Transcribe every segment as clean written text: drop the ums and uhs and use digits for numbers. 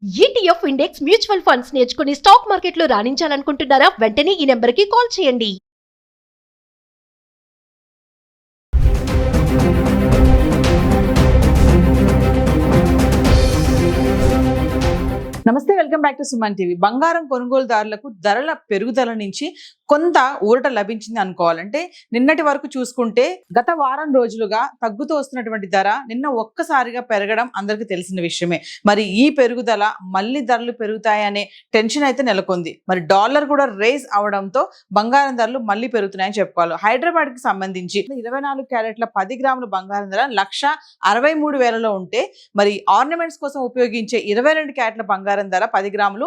ETF index mutual funds నేర్చుకుని stock మార్కెట్లో రాణించాలనుకుంటున్నారా? వెంటనే ఈ నెంబర్కి కాల్ చేయండి. నమస్తే, welcome back to Suman TV. బంగారం కొనుగోలుదారులకు ధరల పెరుగుదల నుంచి కొంత ఊరట లభించింది అనుకోవాలంటే, నిన్నటి వరకు చూసుకుంటే గత వారం రోజులుగా తగ్గుతూ వస్తున్నటువంటి ధర నిన్న ఒక్కసారిగా పెరగడం అందరికీ తెలిసిన విషయమే. మరి ఈ పెరుగుదల మళ్ళీ ధరలు పెరుగుతాయనే టెన్షన్ అయితే నెలకొంది. మరి డాలర్ కూడా రేజ్ అవడంతో బంగారం ధరలు మళ్ళీ పెరుగుతున్నాయని చెప్పుకోవాలి. హైదరాబాద్ కి సంబంధించి 24 క్యారెట్ల 10 గ్రాముల బంగారం ధర 1,63,000లో ఉంటే, మరి ఆర్నమెంట్స్ కోసం ఉపయోగించే 22 క్యారెట్ల బంగారం ధర 10 గ్రాముల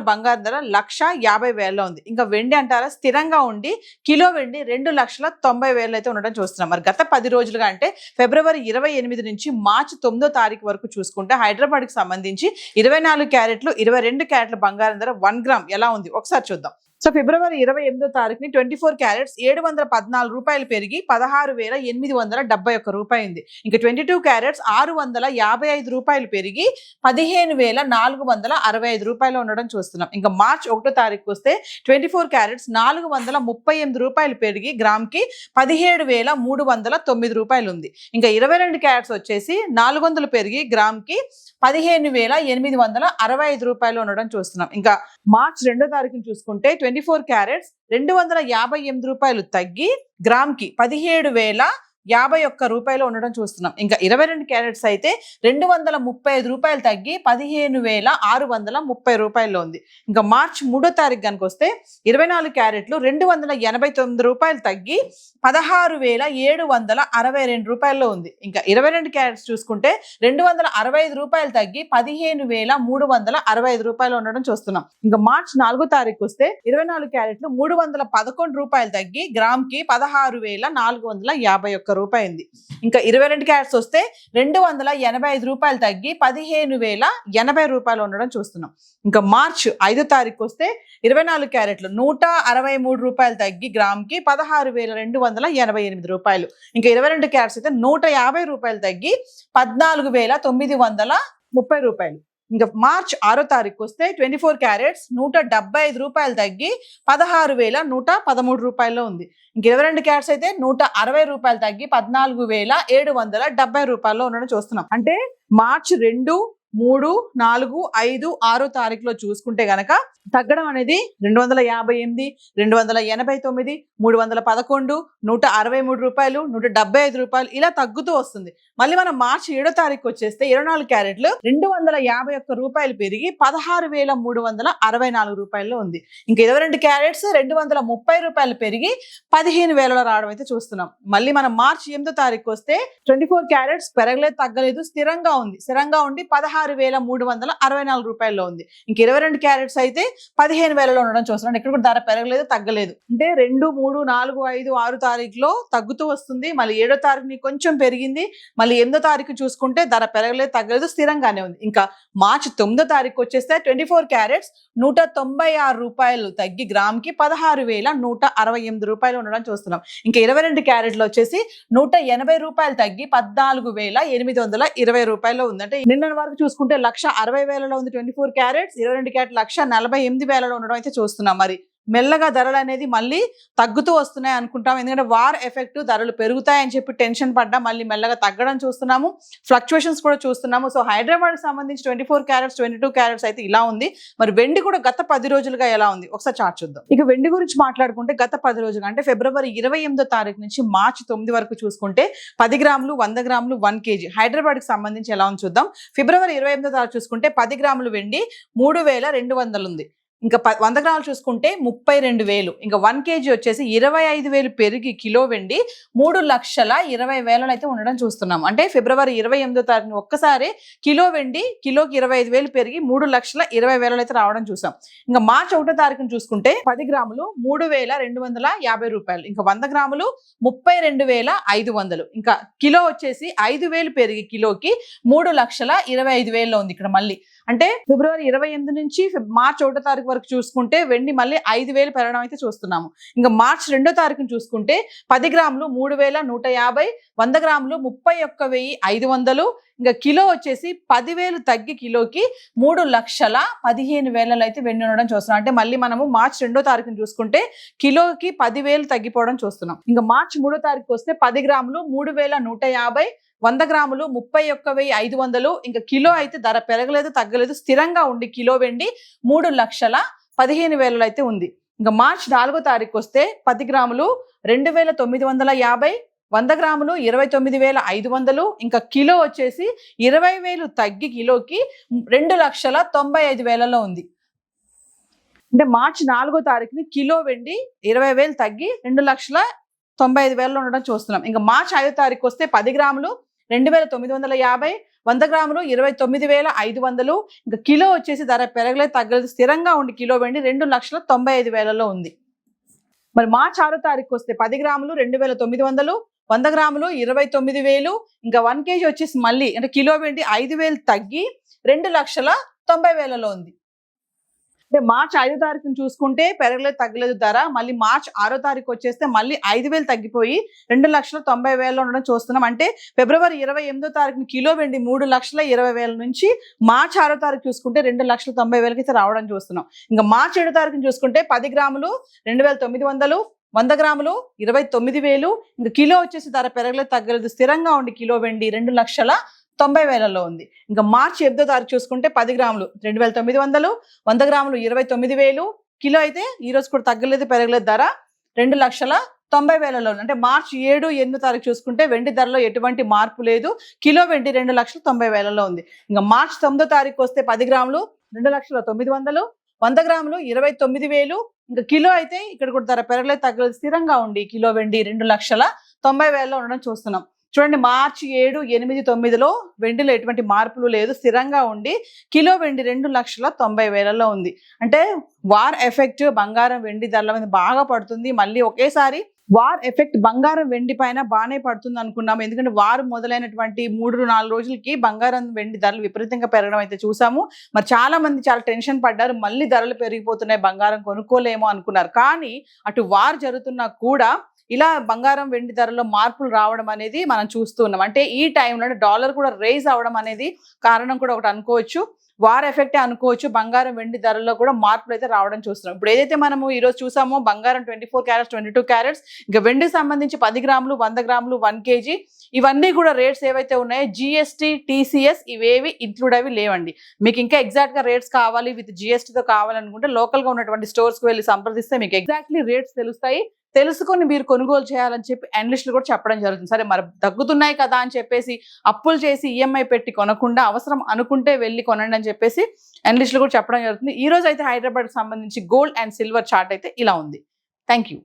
బంగారం ధర 1,50,000లో ఉంది. ఇంకా వెండి అంటారా, స్థిరంగా ఉండి కిలో వెండి 2,90,000 అయితే ఉండడం చూస్తున్నాం. మరి గత 10 రోజులుగా అంటే ఫిబ్రవరి 28 నుంచి మార్చి 9వ తారీఖు వరకు చూసుకుంటే హైదరాబాద్ కి సంబంధించి 24 క్యారెట్లు 22 క్యారెట్ల బంగారం ధర 1 గ్రామ్ ఎలా ఉంది ఒకసారి చూద్దాం. సో ఫిబ్రవరి 28వ తారీఖుని 24 క్యారెట్స్ 714 రూపాయలు పెరిగి 16,871 రూపాయి ఉంది. ఇంకా 22 క్యారెట్స్ 655 రూపాయలు పెరిగి 15,465 రూపాయలు ఉండడం చూస్తున్నాం. ఇంకా మార్చ్ 1వ తారీఖు వస్తే 24 క్యారెట్స్ 438 రూపాయలు పెరిగి గ్రామ్కి 17,309 రూపాయలు ఉంది. ఇంకా 22 క్యారెట్స్ వచ్చేసి 400 పెరిగి గ్రామ్కి 15,865 రూపాయలు ఉండడం చూస్తున్నాం. ఇంకా మార్చ్ 2వ తారీఖుని చూసుకుంటే 24 క్యారెట్స్ 258 రూపాయలు తగ్గి గ్రామ్కి 17,051 రూపాయలు ఉండడం చూస్తున్నాం. ఇంకా 22 క్యారెట్స్ అయితే 235 రూపాయలు తగ్గి 15,630 రూపాయల్లో ఉంది. ఇంకా మార్చ్ 3వ తారీఖు కనుక వస్తే 24 క్యారెట్లు 289 రూపాయలు తగ్గి 16,762 రూపాయల్లో ఉంది. ఇంకా 22 క్యారెట్స్ చూసుకుంటే 265 రూపాయలు తగ్గి 15,365 రూపాయలు ఉండడం చూస్తున్నాం. ఇంకా మార్చ్ 4వ తారీఖు వస్తే 24 క్యారెట్లు 311 రూపాయలు తగ్గి గ్రామ్కి 16,451 రూపాయి ఉంది. ఇంకా 22 క్యారెట్స్ వస్తే 285 రూపాయలు తగ్గి 15,080 రూపాయలు ఉండడం చూస్తున్నాం. ఇంకా మార్చ్ 5వ తారీఖు వస్తే 24 క్యారెట్లు 163 రూపాయలు తగ్గి గ్రామ్కి 16,288 రూపాయలు. ఇంకా 22 క్యారెట్స్ అయితే 150 రూపాయలు తగ్గి 14,930 రూపాయలు. ఇంకా మార్చ్ 6వ తారీఖు వస్తే 24 క్యారెట్స్ 175 రూపాయలు తగ్గి 16,113 రూపాయల్లో ఉంది. ఇంక 22 క్యారెట్స్ అయితే 160 రూపాయలు తగ్గి 14,770 రూపాయల్లో ఉండడం చూస్తున్నాం. అంటే మార్చ్ 2, 3, 4, 5, 6 తారీఖులో చూసుకుంటే గనక తగ్గడం అనేది 258, 289, 311, 163 రూపాయలు, 175 రూపాయలు ఇలా తగ్గుతూ వస్తుంది. మళ్ళీ మనం మార్చి 7వ తారీఖు వచ్చేస్తే 24 క్యారెట్లు 251 రూపాయలు పెరిగి 16,364 రూపాయల్లో ఉంది. ఇంకా 22 క్యారెట్స్ 230 రూపాయలు పెరిగి 15,000లో రావడం అయితే చూస్తున్నాం. మళ్ళీ మనం మార్చి 8వ తారీఖు వస్తే 24 క్యారెట్స్ పెరగలేదు, తగ్గలేదు, స్థిరంగా ఉండి 16,364 రూపాయల్లో ఉంది. ఇంక 22 క్యారెట్స్ అయితే 15,000లో ఉండడం చూస్తున్నాం. ఇక్కడ కూడా ధర పెరగలేదు, తగ్గలేదు. అంటే 2, 3, 4, 5, 6 తారీఖులో తగ్గుతూ వస్తుంది. మళ్ళీ 7వ తారీఖుని కొంచెం పెరిగింది. మళ్ళీ 8వ తారీఖు చూసుకుంటే ధర పెరగలేదు, తగ్గలేదు, స్థిరంగానే ఉంది. ఇంకా మార్చి 9వ తారీఖు వచ్చేస్తే 24 క్యారెట్స్ 196 రూపాయలు తగ్గి గ్రామ్కి 16,168 రూపాయలు ఉండడం చూస్తున్నాం. ఇంకా 22 క్యారెట్లు వచ్చేసి 180 రూపాయలు తగ్గి 14,820 రూపాయలు ఉంది. అంటే నిన్న వరకు చూసుకుంటే 160,000లో ఉంది 24 క్యారెట్స్, 22 క్యారెట్ 148,000లో ఉండడం అయితే చూస్తున్నాం. మరి మెల్లగా ధరలు అనేది మళ్ళీ తగ్గుతూ వస్తున్నాయి అనుకుంటాం. ఎందుకంటే వార్ ఎఫెక్ట్, ధరలు పెరుగుతాయని చెప్పి టెన్షన్ పడ్డా మళ్ళీ మెల్లగా తగ్గడం చూస్తున్నాము, ఫ్లక్చుయేషన్స్ కూడా చూస్తున్నాము. సో హైదరాబాద్ కి సంబంధించి 24 క్యారెట్స్ 22 క్యారెట్స్ అయితే ఇలా ఉంది. మరి వెండి కూడా గత 10 రోజులుగా ఎలా ఉంది ఒకసారి చార్ట్ చూద్దాం. ఇక వెండి గురించి మాట్లాడుకుంటే గత 10 రోజులుగా అంటే ఫిబ్రవరి 28వ తారీఖు నుంచి మార్చి 9 వరకు చూసుకుంటే 10 గ్రాములు, 100 గ్రాములు, 1 kg హైదరాబాద్ కి సంబంధించి ఎలా ఉంది చూద్దాం. ఫిబ్రవరి 28వ తారీఖు చూసుకుంటే 10 గ్రాములు వెండి 3,200 ఉంది. ఇంకా 100 గ్రాములు చూసుకుంటే 32,000. ఇంకా 1 kg వచ్చేసి 25,000 పెరిగి కిలో వెండి 3,20,000 అయితే ఉండడం చూస్తున్నాం. అంటే ఫిబ్రవరి 28వ తారీఖున ఒక్కసారి కిలో వెండి కిలోకి 25,000 పెరిగి 3,20,000 అయితే రావడం చూసాం. ఇంకా మార్చి 1వ తారీఖున చూసుకుంటే 10 గ్రాములు 3,250 రూపాయలు. ఇంకా 100 గ్రాములు 32,500. ఇంకా కిలో వచ్చేసి 5,000 పెరిగి కిలోకి 3,25,000 ఉంది ఇక్కడ మళ్ళీ. అంటే ఫిబ్రవరి 28 నుంచి మార్చ్ 1వ తారీఖు వరకు చూసుకుంటే వెండి మళ్ళీ 5,000 పెరగడం అయితే చూస్తున్నాము. ఇంకా మార్చ్ 2వ తారీఖును చూసుకుంటే 10 గ్రాములు 3,150, 100 గ్రాములు 31,500, ఇంకా కిలో వచ్చేసి 10,000 తగ్గి కిలోకి 3,15,000 అయితే వెండి ఉండడం చూస్తున్నాం. అంటే మళ్ళీ మనము మార్చ్ 2వ తారీఖును చూసుకుంటే కిలోకి 10,000 తగ్గిపోవడం చూస్తున్నాం. ఇంకా మార్చ్ 3వ తారీఖు వస్తే 10 గ్రాములు 3,150, 100 గ్రాములు 31,500, ఇంకా కిలో అయితే ధర పెరగలేదు తగ్గలేదు, స్థిరంగా ఉండి కిలో వెండి 3,15,000 అయితే ఉంది. ఇంకా మార్చ్ 4వ తారీఖు వస్తే 10 గ్రాములు 2,950, 100 గ్రాములు 29,500, ఇంకా కిలో వచ్చేసి 20,000 తగ్గి కిలోకి 2,95,000 ఉంది. అంటే మార్చి 4వ తారీఖుని కిలో వెండి 20,000 తగ్గి 2,95,000 ఉండడం చూస్తున్నాం. ఇంకా మార్చి 5వ తారీఖు వస్తే 10 గ్రాములు 2,950, 100 గ్రాములు 29,500, ఇంకా కిలో వచ్చేసి ధర పెరగలేదు తగ్గలేదు, స్థిరంగా ఉండి కిలో వెండి 2,95,000 ఉంది. మరి మార్చి 6వ తారీఖు వస్తే 10 గ్రాములు 2,900, 100 గ్రాములు 29,000, ఇంకా 1 kg వచ్చేసి మళ్ళీ అంటే కిలో వెండి 5,000 తగ్గి 2,90,000 ఉంది. అంటే మార్చి 5వ తారీఖుని చూసుకుంటే పెరగలేదు తగ్గలేదు ధర, మళ్ళీ మార్చి 6వ తారీఖు వచ్చేస్తే మళ్ళీ 5,000 తగ్గిపోయి 2,90,000 ఉండడం చూస్తున్నాం. అంటే ఫిబ్రవరి 28వ తారీఖుని కిలో వెండి 3,20,000 నుంచి మార్చి 6వ తారీఖు చూసుకుంటే 2,90,000 అయితే రావడం చూస్తున్నాం. ఇంకా మార్చి 7వ తారీఖుని చూసుకుంటే 10 గ్రాములు 2,900, 100 గ్రాములు 29,000, ఇంకా కిలో వచ్చేసి ధర పెరగలేదు తగ్గలేదు, స్థిరంగా ఉండి కిలో వెండి 2,90,000 ఉంది. ఇంకా మార్చి 8వ తారీఖు చూసుకుంటే 10 గ్రాములు 2,900, 100 గ్రాములు 29,000, కిలో అయితే ఈ రోజు కూడా తగ్గలేదు పెరగలేదు ధర 2,90,000 ఉంది. అంటే మార్చి 7, 8వ తారీఖు చూసుకుంటే వెండి ధరలో ఎటువంటి మార్పు లేదు, కిలో వెండి 2,90,000 ఉంది. ఇంకా మార్చి 9వ తారీఖు వస్తే 10 గ్రాములు 2,900, 100 గ్రాములు 29,000, ఇంకా కిలో అయితే ఇక్కడ కూడా ధర పెరగలేదు తగ్గలేదు, స్థిరంగా ఉండి కిలో వెండి 2,90,000 ఉండడం చూస్తున్నాం. చూడండి మార్చి 7, 8, 9లో వెండిలో ఎటువంటి మార్పులు లేదు, స్థిరంగా ఉండి కిలో వెండి 2,90,000 ఉంది. అంటే వార్ ఎఫెక్ట్ బంగారం వెండి ధరల మీద బాగా పడుతుంది. మళ్ళీ ఒకేసారి వార్ ఎఫెక్ట్ బంగారం వెండి పైన బాగానే పడుతుంది అనుకున్నాము. ఎందుకంటే వారు మొదలైనటువంటి 3-4 రోజులకి బంగారం వెండి ధరలు విపరీతంగా పెరగడం అయితే చూసాము. మరి చాలా మంది చాలా టెన్షన్ పడ్డారు, మళ్ళీ ధరలు పెరిగిపోతున్నాయి బంగారం కొనుక్కోలేమో అనుకున్నారు. కానీ అటు వార్ జరుగుతున్నా కూడా ఇలా బంగారం వెండి ధరలో మార్పులు రావడం అనేది మనం చూస్తూ ఉన్నాం. అంటే ఈ టైంలో డాలర్ కూడా రైజ్ అవడం అనేది కారణం కూడా ఒకటి అనుకోవచ్చు, వార్ ఎఫెక్టే అనుకోవచ్చు. బంగారం వెండి ధరల్లో కూడా మార్పులు అయితే రావడం చూస్తున్నాం. ఇప్పుడు ఏదైతే మనము ఈరోజు చూసామో బంగారం 24 క్యారెట్స్ 22 క్యారెట్స్, ఇంకా వెండికి సంబంధించి 10 గ్రాములు 100 గ్రాములు 1 kg ఇవన్నీ కూడా రేట్స్ ఏవైతే ఉన్నాయో GST TCS ఇవేవి ఇంక్లూడ్ అవి లేవండి. మీకు ఇంకా ఎగ్జాక్ట్ గా రేట్స్ కావాలి విత్ GSTతో కావాలనుకుంటే లోకల్ గా ఉన్నటువంటి స్టోర్స్ కు వెళ్ళి సంప్రదిస్తే మీకు ఎగ్జాక్ట్లీ రేట్స్ తెలుస్తాయి. తెలుసుకొని మీరు కొనుగోలు చేయాలని చెప్పి అనలిస్టులు కూడా చెప్పడం జరుగుతుంది. సరే మరి తగ్గుతున్నాయి కదా అని చెప్పేసి అప్పులు చేసి EMI పెట్టి కొనకుండా అవసరం అనుకుంటే వెళ్ళి కొనండి అని చెప్పేసి అనలిస్టులు కూడా చెప్పడం జరుగుతుంది. ఈ రోజు అయితే హైదరాబాద్ సంబంధించి గోల్డ్ అండ్ సిల్వర్ చార్ట్ అయితే ఇలా ఉంది. Thank you.